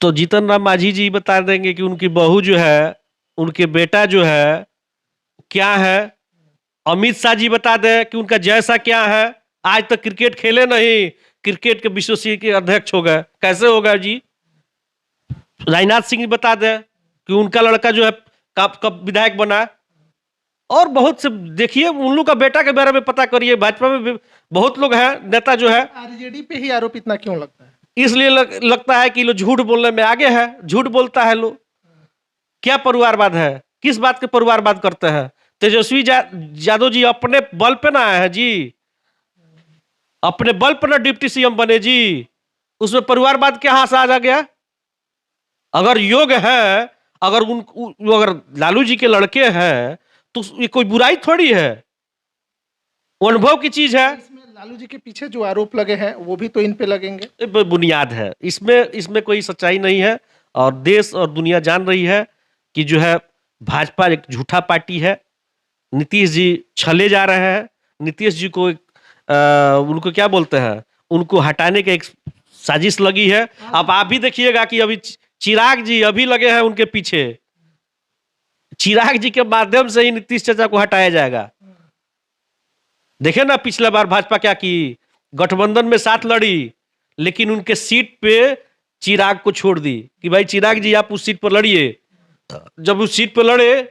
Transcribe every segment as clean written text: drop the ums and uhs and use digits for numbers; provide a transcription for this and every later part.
तो जीतन राम मांझी जी बता देंगे कि उनकी बहू जो है, उनके बेटा जो है क्या है। अमित शाह जी बता दें कि उनका जैसा क्या है। आज तक क्रिकेट खेले नहीं, क्रिकेट के विश्व के अध्यक्ष हो गए, कैसे होगा जी। राजनाथ सिंह बता दें कि उनका लड़का जो है कब कब विधायक बना। और बहुत से देखिए, उन लोग का बेटा के बारे में पता करिए। भाजपा में भी बहुत लोग हैं, नेता जो है। आरजेडी पे ही आरोप इतना क्यों लगता है? इसलिए लगता है कि लोग झूठ बोलने में आगे है, झूठ बोलता है लोग। क्या परिवारवाद है, किस बात के परिवारवाद करते हैं। तेजस्वी यादव जी अपने बल पे ना आए हैं जी, अपने बल पर ना डिप्टी सीएम बने जी। उसमें परिवारवाद क्या हाथ से आ गया। अगर योग्य है, अगर लालू जी के लड़के हैं तो ये कोई बुराई थोड़ी है, वो अनुभव की चीज है। इसमें लालू जी के पीछे जो आरोप लगे हैं वो भी तो इन पे लगेंगे। ये बुनियाद है, इसमें कोई सच्चाई नहीं है। और देश और दुनिया जान रही है कि जो है भाजपा एक झूठा पार्टी है। नीतीश जी छले जा रहे हैं। नीतीश जी को उनको क्या बोलते हैं, उनको हटाने की एक साजिश लगी है। अब आप भी देखिएगा कि अभी चिराग जी अभी लगे हैं उनके पीछे। चिराग जी के माध्यम से ही नीतीश चाचा को हटाया जाएगा। देखे ना पिछला बार भाजपा क्या की, गठबंधन में साथ लड़ी, लेकिन उनके सीट पे चिराग को छोड़ दी कि भाई चिराग जी आप उस सीट पर लड़िए। जब उस सीट पर लड़े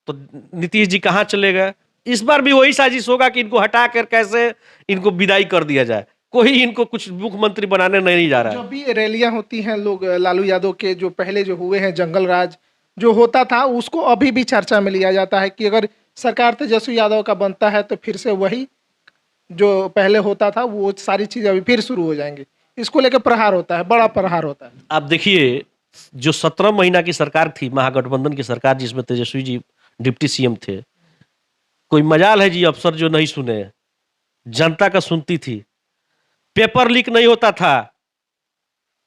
तो नीतीश जी कहां चले गए। इस बार भी वही साजिश होगा कि इनको हटा कर कैसे इनको विदाई कर दिया जाए। कोई इनको कुछ मुख्यमंत्री बनाने नहीं जा रहा है। जो भी रैलियां होती हैं, लोग लालू यादव के जो पहले जो हुए हैं जंगल राज जो होता था उसको अभी भी चर्चा में लिया जाता है कि अगर सरकार तेजस्वी यादव का बनता है तो फिर से वही जो पहले होता था वो सारी चीजें अभी फिर शुरू हो जाएंगी। इसको लेकर प्रहार होता है, बड़ा प्रहार होता है। आप देखिए, जो 17 महीना की सरकार थी, महागठबंधन की सरकार, जिसमें तेजस्वी जी डिप्टी सीएम थे, कोई मजाल है जी अफसर जो नहीं सुने। जनता का सुनती थी। पेपर लीक नहीं होता था।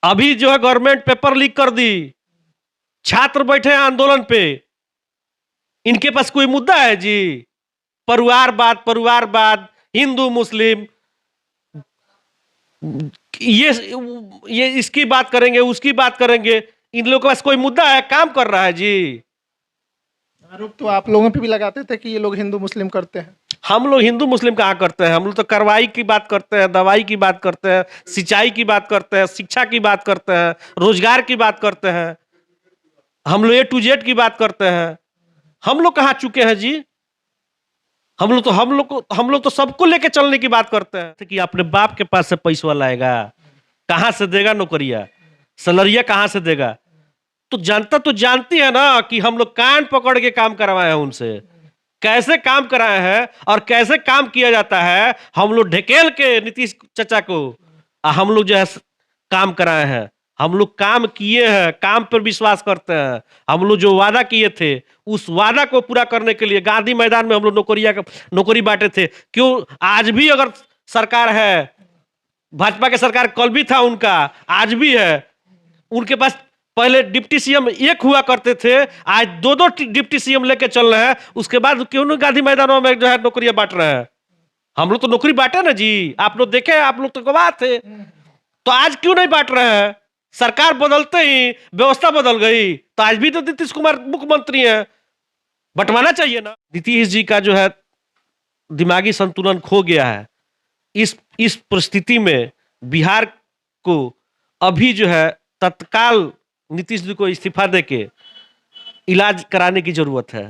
अभी जो है गवर्नमेंट पेपर लीक कर दी। छात्र बैठे हैं आंदोलन पे। इनके पास कोई मुद्दा है जी। परिवारवाद, हिंदू मुस्लिम, ये इसकी बात करेंगे, उसकी बात करेंगे। इन लोगों के पास कोई मुद्दा है, काम कर रहा है जी। आरोप तो आप लोगों पे भी लगाते थे कि ये लोग हिंदू मुस्लिम करते हैं। हम लोग हिंदू मुस्लिम कहाँ करते हैं। हम लोग तो कार्रवाई की बात करते हैं, दवाई की बात करते हैं, सिंचाई की बात करते हैं, शिक्षा की बात करते हैं, रोजगार की बात करते हैं। हम लोग A to Z की बात करते हैं। हम लोग कहाँ चुके हैं जी। हम लोग तो सबको लेके चलने की बात करते हैं कि अपने बाप के पास से पैसा लाएगा, कहां से देगा नौकरिया, सैलरिया कहां से देगा। तो जनता तो जानती है ना कि हम लोग कान पकड़ के काम करवाए हैं उनसे, कैसे काम कराए हैं और कैसे काम किया जाता है। हम लोग ढकेल के नीतीश चाचा को हम लोग जो है काम कराए हैं। हम लोग काम किए हैं, काम पर विश्वास करते हैं। हम लोग जो वादा किए थे उस वादा को पूरा करने के लिए गांधी मैदान में हम लोग नौकरी बांटे थे। क्यों आज भी अगर सरकार है, भाजपा की सरकार कल भी था उनका, आज भी है। उनके पास पहले डिप्टी सीएम एक हुआ करते थे, आज दो दो डिप्टी सीएम लेके चल रहे हैं। उसके बाद क्यों नहीं गांधी मैदानों में जो है नौकरियां बांट रहे हैं। हम लोग तो नौकरी बांटे ना जी, आप लोग देखे, आप लोग तो गवाह थे। तो आज क्यों नहीं बांट रहे हैं। सरकार बदलते ही व्यवस्था बदल गई, तो आज भी तो नीतीश कुमार मुख्यमंत्री हैं, बंटवाना चाहिए ना। नीतीश जी का जो है दिमागी संतुलन खो गया है। इस परिस्थिति में बिहार को अभी जो है तत्काल नीतीश जी को इस्तीफा देके इलाज कराने की जरूरत है।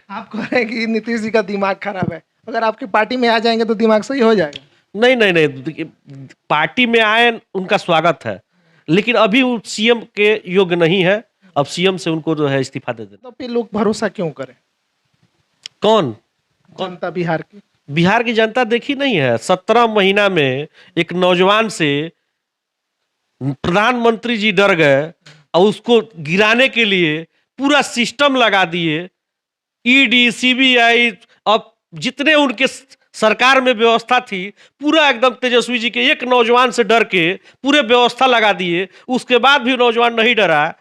आप कह रहे हैं कि नीतीश जी का दिमाग खराब है, अगर आपकी पार्टी में आ जाएंगे तो दिमाग सही हो जाएगा। नहीं, पार्टी में आए उनका स्वागत है, लेकिन अभी वो सीएम के योग्य नहीं है। अब सीएम से उनको जो है इस्तीफा दे देना। तो फिर लोग भरोसा क्यों करें? कौन जनता बिहार की, बिहार की जनता देखी नहीं है। 17 महीना में एक नौजवान से प्रधानमंत्री जी डर गए और उसको गिराने के लिए पूरा सिस्टम लगा दिए। ईडी, सीबीआई, अब जितने उनके सरकार में व्यवस्था थी, पूरा एकदम तेजस्वी जी के एक नौजवान से डर के पूरे व्यवस्था लगा दिए। उसके बाद भी नौजवान नहीं डरा,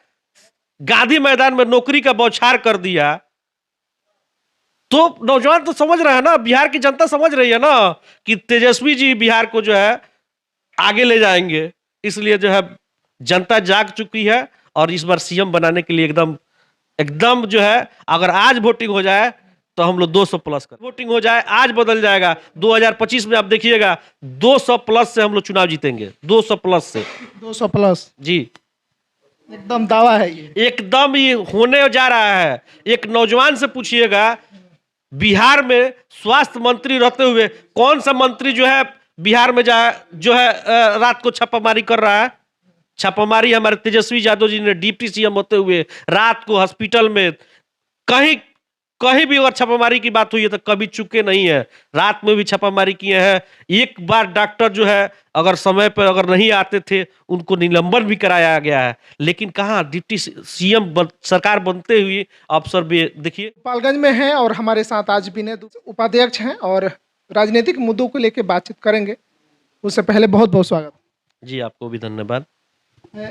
गांधी मैदान में नौकरी का बौछार कर दिया। तो नौजवान तो समझ रहे हैं ना, बिहार की जनता समझ रही है ना कि तेजस्वी जी बिहार को जो है आगे ले जाएंगे। इसलिए जो है जनता जाग चुकी है और इस बार सीएम बनाने के लिए एकदम एकदम जो है, अगर आज वोटिंग हो जाए तो हम लोग 200 प्लस कर, वोटिंग हो जाए आज बदल जाएगा। 2025 में आप देखिएगा 200 प्लस से हम लोग चुनाव जीतेंगे, 200 प्लस से। 200 प्लस जी एकदम दावा है ये। एकदम ये होने जा रहा है। एक नौजवान से पूछिएगा, बिहार में स्वास्थ्य मंत्री रहते हुए कौन सा मंत्री जो है बिहार में जो है रात को छापामारी कर रहा है? छापामारी हमारे तेजस्वी यादव जी ने डिप्टी सीएम होते हुए रात को हॉस्पिटल में, कहीं कहीं भी अगर छापामारी की बात हुई है तो कभी चुके नहीं है। रात में भी छापामारी किए हैं। एक बार डॉक्टर जो है अगर समय पर अगर नहीं आते थे उनको निलंबन भी कराया गया है। लेकिन कहाँ डिप्टी सीएम सरकार बनते हुए अफसर भी देखिए। गोपालगंज में हैं और हमारे साथ आज विनय उपाध्यक्ष हैं और राजनीतिक मुद्दों को लेकर बातचीत करेंगे। उससे पहले बहुत बहुत स्वागत। जी आपको भी धन्यवाद।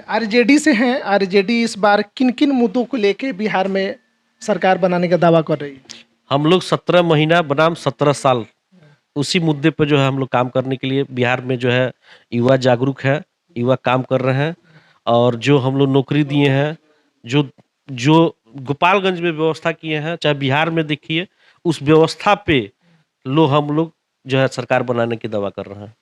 आरजेडी से हैं। आरजेडी इस बार किन किन मुद्दों को लेके बिहार में सरकार बनाने का दावा कर रही है? हम लोग 17 महीना बनाम 17 साल उसी मुद्दे पर जो है हम लोग काम करने के लिए बिहार में जो है युवा जागरूक है, युवा काम कर रहे हैं। और जो हम लोग नौकरी दिए हैं, जो जो गोपालगंज में व्यवस्था किए हैं, चाहे बिहार में देखिए, उस व्यवस्था पे हम लोग जो है सरकार बनाने की दावा कर रहे हैं।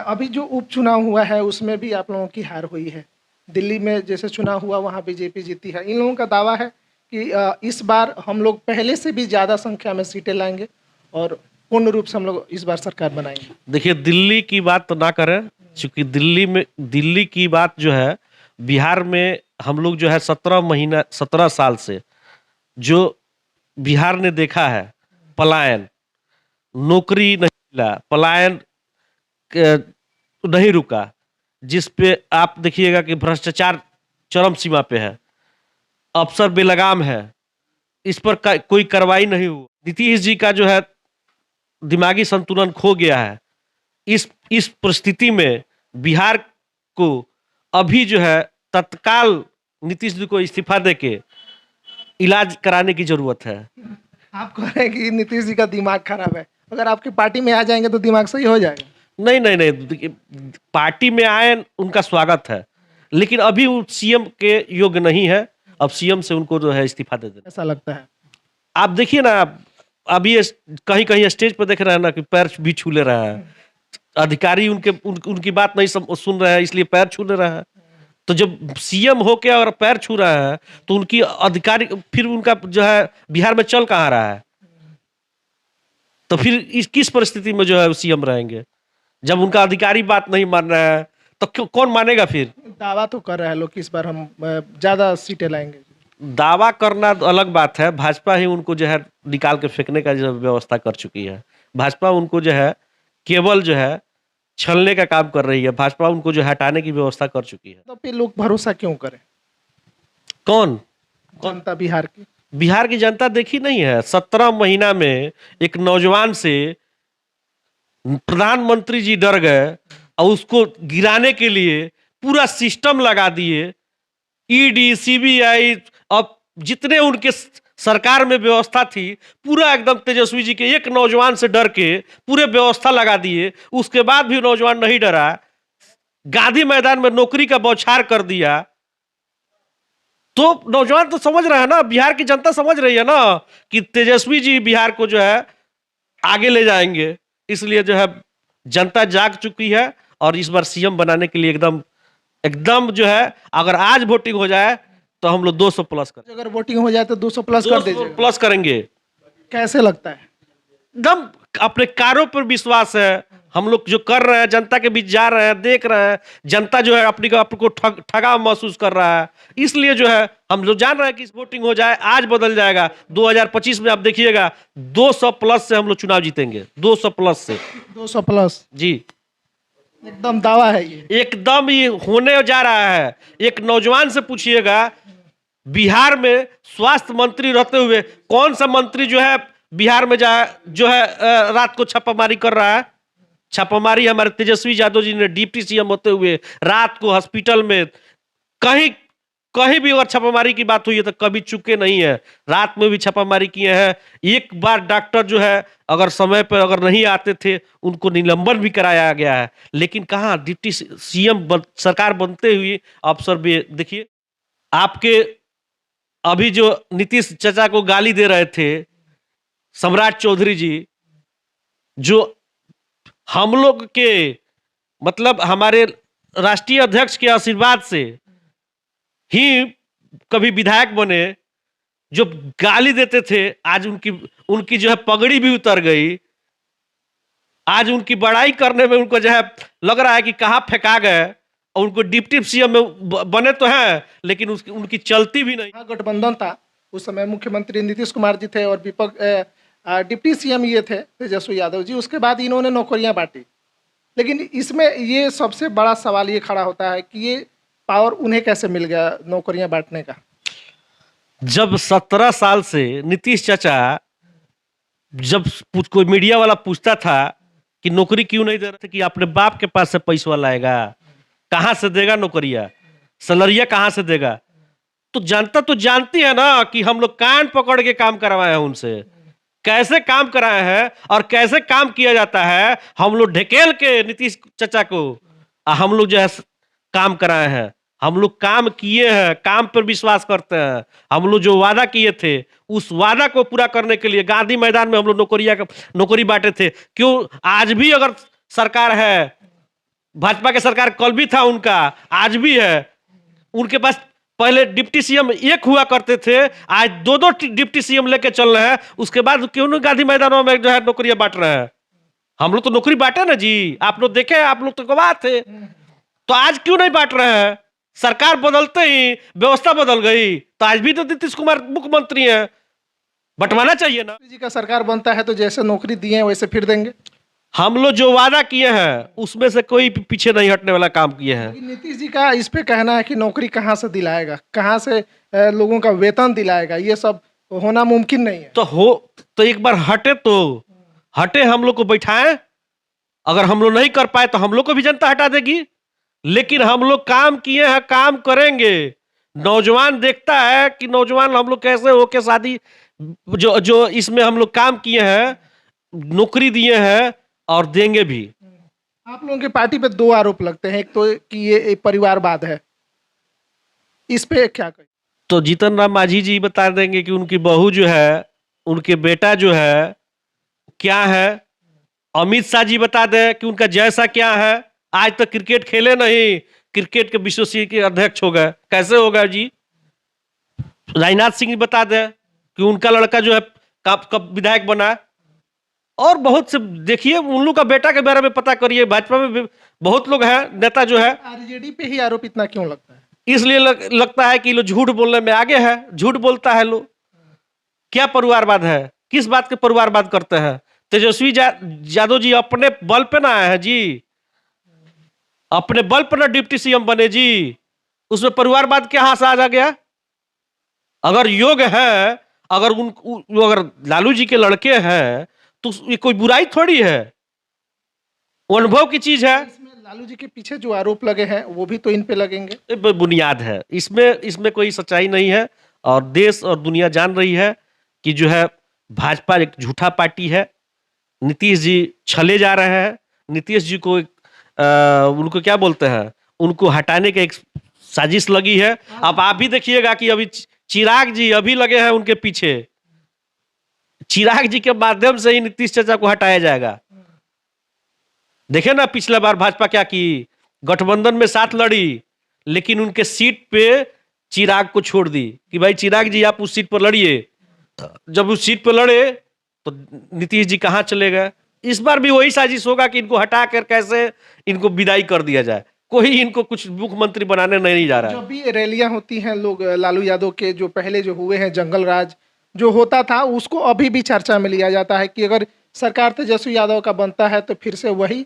अभी जो उपचुनाव हुआ है उसमें भी आप लोगों की हार हुई है। दिल्ली में जैसे चुनाव हुआ वहाँ बीजेपी जीती है। इन लोगों का दावा है कि इस बार हम लोग पहले से भी ज़्यादा संख्या में सीटें लाएंगे और पूर्ण रूप से हम लोग इस बार सरकार बनाएंगे। देखिए दिल्ली की बात तो ना करें, क्योंकि दिल्ली की बात जो है, बिहार में हम लोग जो है 17 साल से जो बिहार ने देखा है पलायन, नौकरी नहीं मिला, पलायन नहीं रुका, जिस पे आप देखिएगा कि भ्रष्टाचार चरम सीमा पे है, अफसर बेलगाम है, इस पर कोई कार्रवाई नहीं हुई। नीतीश जी का जो है दिमागी संतुलन खो गया है। इस परिस्थिति में बिहार को अभी जो है तत्काल नीतीश जी को इस्तीफा देके इलाज कराने की जरूरत है। आप कह रहे हैं कि नीतीश जी का दिमाग खराब है, अगर आपकी पार्टी में आ जाएंगे तो दिमाग सही हो जाएगा? नहीं नहीं नहीं, पार्टी में आए उनका स्वागत है, लेकिन अभी वो सीएम के योग्य नहीं है। अब सीएम से उनको जो है इस्तीफा दे देना ऐसा लगता है। आप देखिए ना, अभी कहीं कहीं स्टेज पर देख रहे हैं ना कि पैर भी छू ले रहा है। अधिकारी उनकी बात नहीं सुन रहे हैं, इसलिए पैर छू ले रहा है। तो जब सीएम होके अगर पैर छू रहा है तो उनकी अधिकारी फिर उनका जो है बिहार में चल कहाँ रहा है? तो फिर किस परिस्थिति में जो है सीएम रहेंगे? जब उनका अधिकारी बात नहीं मान रहा है तो कौन मानेगा फिर? दावा तो कर रहे हैं लोग कि इस बार हम ज्यादा सीटें लाएंगे। दावा करना अलग बात है। भाजपा ही उनको जो है निकाल के फेंकने का जो व्यवस्था कर चुकी है। भाजपा उनको जो है केवल जो है छलने का काम कर रही है। भाजपा उनको जो हटाने की व्यवस्था कर चुकी है। तो फिर लोग भरोसा क्यों करें? कौन? जनता बिहार की। बिहार की जनता देखी नहीं है। 17 महीना में एक नौजवान से प्रधानमंत्री जी डर गए और उसको गिराने के लिए पूरा सिस्टम लगा दिए। ईडी, सीबीआई, अब जितने उनके सरकार में व्यवस्था थी, पूरा एकदम तेजस्वी जी के एक नौजवान से डर के पूरे व्यवस्था लगा दिए। उसके बाद भी नौजवान नहीं डरा, गांधी मैदान में नौकरी का बौछार कर दिया। तो नौजवान तो समझ रहे हैं ना, बिहार की जनता समझ रही है ना कि तेजस्वी जी बिहार को जो है आगे ले जाएंगे। इसलिए जो है जनता जाग चुकी है और इस बार सीएम बनाने के लिए एकदम एकदम जो है, अगर आज वोटिंग हो जाए तो हम लोग 200 प्लस कर, अगर वोटिंग हो जाए तो 200 प्लस कर दीजिए। प्लस करेंगे। कैसे लगता है? एकदम अपने कार्यों पर विश्वास है। हम लोग जो कर रहे हैं, जनता के बीच जा रहे हैं, देख रहे हैं, जनता जो है आपको ठगा महसूस कर रहा है। इसलिए जो है हम लोग जान रहे हैं कि वोटिंग हो जाए आज बदल जाएगा। 2025 में आप देखिएगा 200 प्लस से हम लोग चुनाव जीतेंगे, 200 प्लस से। 200 प्लस जी एकदम दावा है ये। एकदम ये होने जा रहा है। एक नौजवान से पूछिएगा, बिहार में स्वास्थ्य मंत्री रहते हुए कौन सा मंत्री जो है बिहार में जो है रात को छापामारी कर रहा है? छापामारी हमारे तेजस्वी यादव जी ने डिप्टी सीएम होते हुए रात को हॉस्पिटल में, कहीं कहीं भी अगर छापामारी की बात हुई है तो कभी चुके नहीं है। रात में भी छापामारी किए हैं। एक बार डॉक्टर जो है अगर समय पर अगर नहीं आते थे उनको निलंबन भी कराया गया है। लेकिन कहाँ डिप्टी सीएम सरकार बनते हुए अफसर भी देखिए आपके अभी जो नीतीश चाचा को गाली दे रहे थे सम्राट चौधरी जी, जो हम लोग के मतलब हमारे राष्ट्रीय अध्यक्ष के आशीर्वाद से ही कभी विधायक बने, जो गाली देते थे आज उनकी उनकी जो है पगड़ी भी उतर गई। आज उनकी बड़ाई करने में उनको जो है लग रहा है कि कहाँ फेंका गए, और उनको डिप्टी सीएम में बने तो हैं लेकिन उसकी उनकी चलती भी नहीं। हाँ, गठबंधन था उस समय, मुख्यमंत्री नीतीश कुमार जी थे और डिप्टी सीएम ये थे तेजस्वी यादव जी। उसके बाद इन्होंने नौकरियां बांटी, लेकिन इसमें ये सबसे बड़ा सवाल ये खड़ा होता है कि ये पावर उन्हें कैसे मिल गया नौकरियां बांटने का। जब 17 साल से नीतीश चाचा जब कोई मीडिया वाला पूछता था कि नौकरी क्यों नहीं दे रहे थे, कि अपने बाप के पास से पैसा लाएगा, कहां से देगा नौकरिया, सैलरिया कहां से देगा। तो जनता तो जानती है ना कि हम लोग कान पकड़ के काम करवाए हैं उनसे, कैसे काम कराए हैं और कैसे काम किया जाता है। हम लोग ढकेल के नीतीश चाचा को हम लोग जो है काम कराए हैं। हम लोग काम किए हैं, काम पर विश्वास करते हैं। हम लोग जो वादा किए थे उस वादा को पूरा करने के लिए गांधी मैदान में हम लोग नौकरी बांटे थे। क्यों आज भी अगर सरकार है, भाजपा के सरकार कल भी था उनका, आज भी है। उनके पास पहले डिप्टी सीएम एक हुआ करते थे, आज दो दो डिप्टी सीएम लेके चल रहे हैं। उसके बाद क्यों नहीं गांधी मैदानों में जो है नौकरियां बांट रहे हैं। हम लोग तो नौकरी बांटे ना जी, आप लोग देखे, आप लोग तो गवाह थे। तो आज क्यों नहीं बांट रहे हैं। सरकार बदलते ही व्यवस्था बदल गई, तो आज भी तो नीतीश कुमार मुख्यमंत्री हैं, बंटवाना चाहिए ना। जी का सरकार बनता है तो जैसे नौकरी दिए हैं वैसे फिर देंगे। हम लोग जो वादा किए हैं उसमें से कोई पीछे नहीं हटने वाला काम किए हैं। लेकिन नीतीश जी का इस पे कहना है कि नौकरी कहाँ से दिलाएगा, कहाँ से लोगों का वेतन दिलाएगा, ये सब होना मुमकिन नहीं है। तो एक बार हटे हम लोग को बैठाएं। अगर हम लोग नहीं कर पाए तो हम लोग को भी जनता हटा देगी। लेकिन हम लोग काम किए हैं, काम करेंगे। नौजवान देखता है कि नौजवान हम लोग कैसे होके शादी जो इसमें हम लोग काम किए हैं, नौकरी दिए हैं और देंगे भी। आप लोगों की पार्टी पे दो आरोप लगते हैं, एक तो कि ये एक परिवारवाद है, इस पे क्या कहें। तो जीतन राम मांझी जी बता देंगे कि उनकी बहू जो है, उनके बेटा जो है क्या है। अमित शाह जी बता दें कि उनका जैसा क्या है। आज तक क्रिकेट खेले नहीं, क्रिकेट के विश्व के अध्यक्ष हो गए, कैसे होगा जी। राजनाथ सिंह बता दें कि उनका लड़का जो है कब विधायक बना। और बहुत से देखिए, उन लोग का बेटा के बारे में पता करिए। भाजपा में भी बहुत लोग हैं, नेता जो है। आरजेडी पे ही आरोप इतना क्यों लगता है। इसलिए लगता है कि लोग झूठ बोलने में आगे है, झूठ बोलता है लोग। क्या परिवारवाद है, किस बात के परिवारवाद करते हैं। तेजस्वी यादव जी अपने बल पे ना आए हैं जी, अपने बल पर ना डिप्टी सीएम बने जी। उसमें परिवारवाद क्या हाथ आ गया। अगर योग है, अगर लालू जी के लड़के हैं तो ये कोई बुराई थोड़ी है, वो अनुभव की चीज है। इसमें लालू जी के पीछे जो आरोप लगे हैं वो भी तो इन पे लगेंगे। ये बुनियाद है, इसमें कोई सच्चाई नहीं है। और देश और दुनिया जान रही है कि जो है भाजपा एक झूठा पार्टी है। नीतीश जी छले जा रहे हैं। नीतीश जी को उनको क्या बोलते हैं, उनको हटाने की एक साजिश लगी है। अब आप भी देखिएगा कि अभी चिराग जी अभी लगे हैं उनके पीछे। चिराग जी के माध्यम से ही नीतीश चाचा को हटाया जाएगा। देखे ना पिछला बार भाजपा क्या की, गठबंधन में साथ लड़ी लेकिन उनके सीट पे चिराग को छोड़ दी कि भाई चिराग जी आप उस सीट पर लड़िए। जब उस सीट पर लड़े तो नीतीश जी कहां चले गए। इस बार भी वही साजिश होगा कि इनको हटा कर कैसे इनको विदाई कर दिया जाए। कोई इनको कुछ मुख्यमंत्री बनाने नहीं जा रहा है। जब भी रैलियां होती हैं, लोग लालू यादव के जो पहले जो हुए हैं जंगल राज जो होता था उसको अभी भी चर्चा में लिया जाता है कि अगर सरकार तेजस्वी यादव का बनता है तो फिर से वही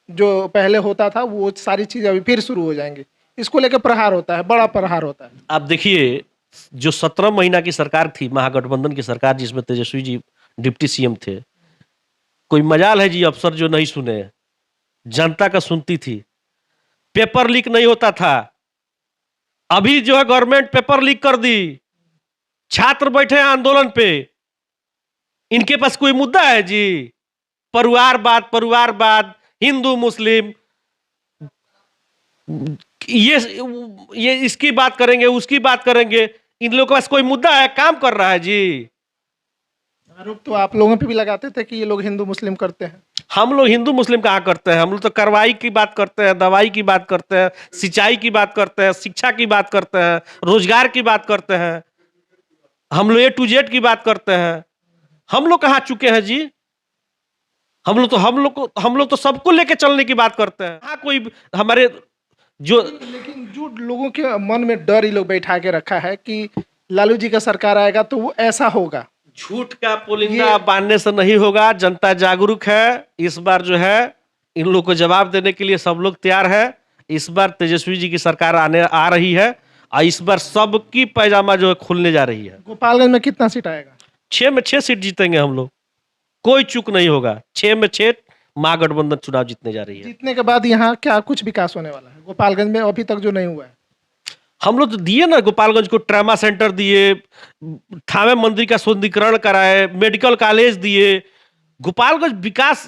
जो पहले होता था वो सारी चीजें अभी फिर शुरू हो जाएंगी। इसको लेकर प्रहार होता है, बड़ा प्रहार होता है। आप देखिए, जो 17 महीना की सरकार थी, महागठबंधन की सरकार, जिसमें तेजस्वी जी डिप्टी सीएम थे, कोई मजाल है जी अफसर जो नहीं सुने। जनता का सुनती थी। पेपर लीक नहीं होता था, अभी जो है गवर्नमेंट पेपर लीक कर दी, छात्र बैठे हैं आंदोलन पे, इनके पास कोई मुद्दा है जी? परिवारवाद, हिंदू मुस्लिम, ये इसकी बात करेंगे, उसकी बात करेंगे, इन लोगों के पास कोई मुद्दा है? काम कर रहा है जी। आरोप तो आप लोगों पे भी लगाते थे कि ये लोग हिंदू मुस्लिम करते हैं। हम लोग हिंदू मुस्लिम कहाँ करते हैं? हम लोग तो कार्रवाई की बात करते हैं, दवाई की बात करते हैं, सिंचाई की बात करते हैं, शिक्षा की बात करते हैं, रोजगार की बात करते हैं, हम लोग A to Z की बात करते हैं। हम लोग कहाँ चुके हैं जी? हम लोग तो सबको लेके चलने की बात करते हैं। हाँ, कोई हमारे जो लेकिन जो लोगों के मन में डर ये लोग बैठा के रखा है कि लालू जी का सरकार आएगा तो वो ऐसा होगा। झूठ का पुलिंदा बांधने से नहीं होगा। जनता जागरूक है। इस बार जो है इन लोगों को जवाब देने के लिए सब लोग तैयार है। इस बार तेजस्वी जी की सरकार आ रही है और इस बार सबकी पैजामा जो है खुलने जा रही है। गोपालगंज में कितना सीट आएगा? 6 में 6 सीट जीतेंगे हम लोग, कोई चूक नहीं होगा। 6 में 6 महागठबंधन चुनाव जीतने जा रही है। जीतने के बाद यहाँ क्या कुछ विकास होने वाला है गोपालगंज में अभी तक जो नहीं हुआ है? हम लोग तो दिए ना, गोपालगंज को ट्रामा सेंटर दिए, थावे मंदिर का सौंदर्यीकरण कराए, मेडिकल कॉलेज दिए। गोपालगंज विकास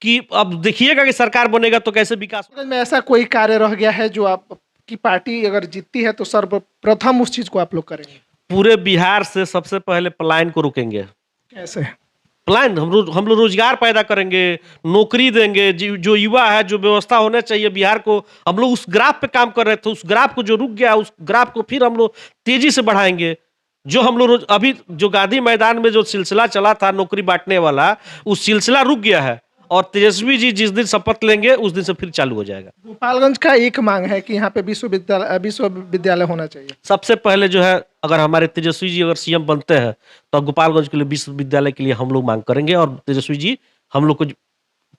की अब देखिएगा कि सरकार बनेगा तो कैसे विकास। गोपालगंज में ऐसा कोई कार्य रह गया है जो आपकी पार्टी अगर जीतती है तो सर्वप्रथम उस चीज को आप लोग करेंगे? पूरे बिहार से सबसे पहले पलायन को रोकेंगे। कैसे पलायन? हम लोग रोजगार पैदा करेंगे, नौकरी देंगे। जो युवा है, जो व्यवस्था होना चाहिए बिहार को, हम लोग उस ग्राफ पे काम कर रहे थे। उस ग्राफ को जो रुक गया, उस ग्राफ को फिर हम लोग तेजी से बढ़ाएंगे। जो हम लोग अभी जो गांधी मैदान में जो सिलसिला चला था नौकरी बांटने वाला, उस सिलसिला रुक गया है और तेजस्वी जी जिस दिन शपथ लेंगे उस दिन से फिर चालू हो जाएगा। गोपालगंज का एक मांग है कि यहाँ पे विश्वविद्यालय होना चाहिए। सबसे पहले जो है, अगर हमारे तेजस्वी जी अगर सीएम बनते हैं तो गोपालगंज के लिए विश्वविद्यालय के लिए हम लोग मांग करेंगे और तेजस्वी जी, हम लोग को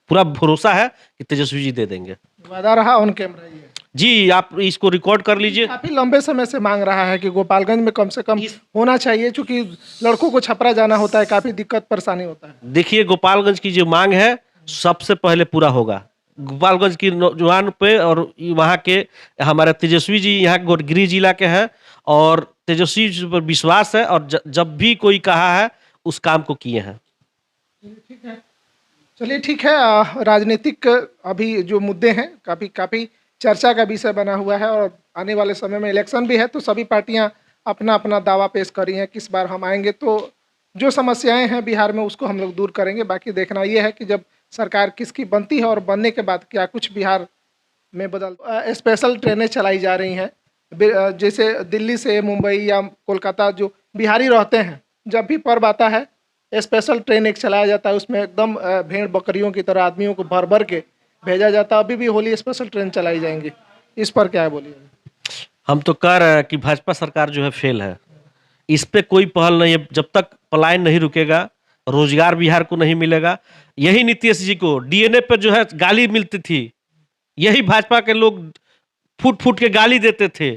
पूरा भरोसा है कि तेजस्वी जी दे देंगे। वादा रहा ऑन कैमरा ये जी, आप इसको रिकॉर्ड कर लीजिए। काफी लंबे समय से मांग रहा है कि गोपालगंज में कम से कम होना चाहिए, क्योंकि लड़कों को छपरा जाना होता है, काफी दिक्कत परेशानी होता है। देखिए, गोपालगंज की जो मांग है सबसे पहले पूरा होगा। गोपालगंज की नौजवान पे और वहाँ के हमारे तेजस्वी जी यहाँ गिरिडीह जिला के हैं और तेजस्वी जी पर विश्वास है और जब भी कोई कहा है उस काम को किए हैं। ठीक है, चलिए ठीक है। राजनीतिक अभी जो मुद्दे हैं काफी चर्चा का विषय बना हुआ है और आने वाले समय में इलेक्शन भी है, तो सभी पार्टियां अपना अपना दावा पेश करी हैं। किस बार हम आएंगे तो जो समस्याएं हैं बिहार में उसको हम लोग दूर करेंगे। बाकी देखना ये है कि जब सरकार किसकी बनती है और बनने के बाद क्या कुछ बिहार में स्पेशल ट्रेनें चलाई जा रही हैं, जैसे दिल्ली से मुंबई या कोलकाता जो बिहारी रहते हैं, जब भी पर्व आता है स्पेशल ट्रेन एक चलाया जाता है, उसमें एकदम भेड़ बकरियों की तरह आदमियों को भर भर के भेजा जाता है। अभी भी होली स्पेशल ट्रेन चलाई जाएंगी, इस पर क्या है बोलिए? हम तो कह रहे हैं कि भाजपा सरकार जो है फेल है, इस पे कोई पहल नहीं है। जब तक पलायन नहीं रुकेगा, रोजगार बिहार को नहीं मिलेगा। यही नीतीश जी को डीएनए पर जो है गाली मिलती थी, यही भाजपा के लोग फूट फूट के गाली देते थे।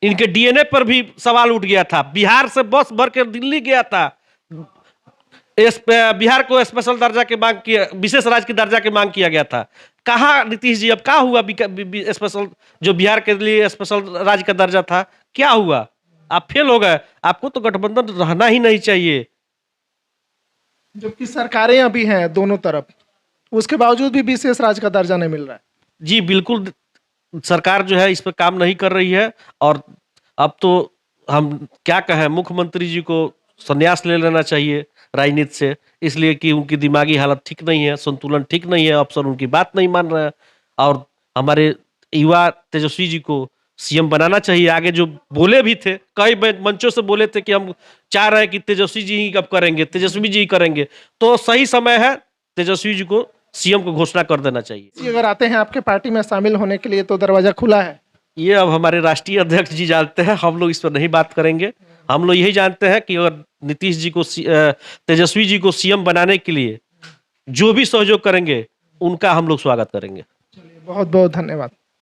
इनके डीएनए पर भी सवाल उठ गया था। बिहार से बस भर के दिल्ली गया था, बिहार को स्पेशल दर्जा की मांग किया, विशेष राज्य की दर्जा की मांग किया गया था। कहाँ नीतीश जी, अब क्या हुआ? स्पेशल जो बिहार के लिए स्पेशल राज्य का दर्जा था, क्या हुआ? आप फेल हो गए। आपको तो गठबंधन रहना ही नहीं चाहिए। जबकि सरकारें अभी हैं दोनों तरफ, उसके बावजूद भी विशेष राज्य का दर्जा नहीं मिल रहा है। जी बिल्कुल, सरकार जो है इस पर काम नहीं कर रही है और अब तो हम क्या कहें, मुख्यमंत्री जी को संन्यास ले लेना चाहिए राजनीति से, इसलिए कि उनकी दिमागी हालत ठीक नहीं है, संतुलन ठीक नहीं है, अफसर उनकी बात नहीं मान रहे हैं और हमारे युवा तेजस्वी जी को सीएम बनाना चाहिए। आगे जो बोले भी थे, कई मंचों से बोले थे कि हम चाह रहे हैं कि तेजस्वी जी ही कब करेंगे, तेजस्वी जी ही करेंगे, तो सही समय है तेजस्वी जी को सीएम को घोषणा कर देना चाहिए। अगर आते हैं आपके पार्टी में शामिल होने के लिए तो दरवाजा खुला है। ये अब हमारे राष्ट्रीय अध्यक्ष जी जानते हैं, हम लोग इस पर नहीं बात करेंगे। हम लोग यही जानते हैं कि अगर नीतीश जी को तेजस्वी जी को सीएम बनाने के लिए जो भी सहयोग करेंगे उनका हम लोग स्वागत करेंगे। बहुत बहुत धन्यवाद।